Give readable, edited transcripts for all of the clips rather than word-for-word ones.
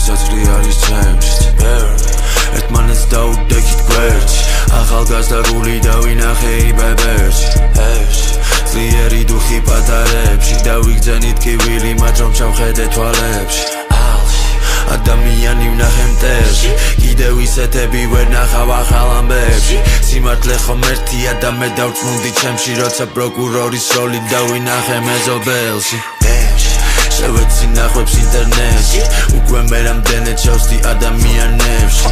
ვერცაცლი არის ჩემში ერთმანეთს დაუდექით გვერდში ახალგაზრდა გული დავინახე იბებერში ძლიერი დუხი პატარებში დავიგრძენით კივილი მათ რომ ჩავხედე თვალებში ადამიანი ვნახე მტერში კიდევ ისეთები ვერ ნახავ ახალ ამბებში სიმართლე ხომ ერთია და მე დავწმუნდი ჩემში როცა პროკურორის როლი დავინახე მეზობელში შევეცი ნახვებს ინტერნეტში უკვე მე რამდენად შევსდი ადამიანებში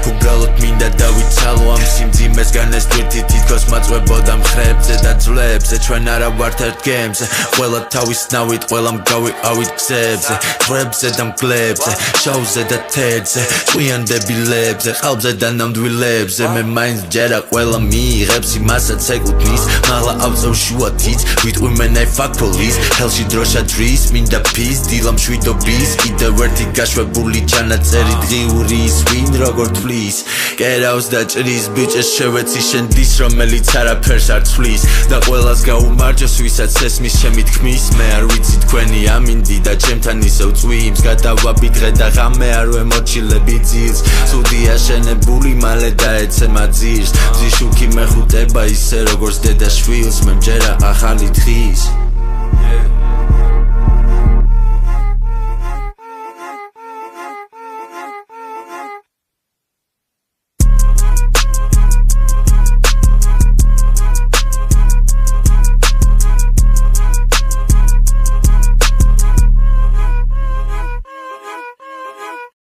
უბრალოდ მინდა დავიცალო ამ სიმძიმესგან ეს თვითი თითქოს მაწვებოდა მხრებზე და ძვლებზე ჩვენ არა ვართ ერთ გემზე ყველა თავის ნავით ყველა მგავიყავით გზებზე თვრებზე და მგლებზე შავზე და თეთრზე ჭკვიანდებილებზე ყალბზე და ნამდვილებზე მე მაინც ჯერა ყველა მიიღებს იმასაც ეკუთვნის მაღლა ავწევ შუათიც ვიტყვი მენაი fuck police hellში დროშა დრის მინდა peace დილა მშვიდობის კიდევ ერთი გაშვებული ჩანაწერი დღიურის ვინ როგორ თვლის კერავს და ჭრის ბიჭეს შევეცი შენ დის რომელიც არაფერს არ ცვლის და ყველას გაუმარჯოს ვისაც ესმის ჩემი თქმის მე არ ვიცი თქვენი ამინდი და ჩემთან ისევ წვიმს გადავაბი დღე და ღამე არ ვემოჩილები ძილს სუდია შენებული მალე დაეცემა ძირს ძიშუქი მეხუტება ისე როგორც დედა შვილს მე მჯერა ახალი დღის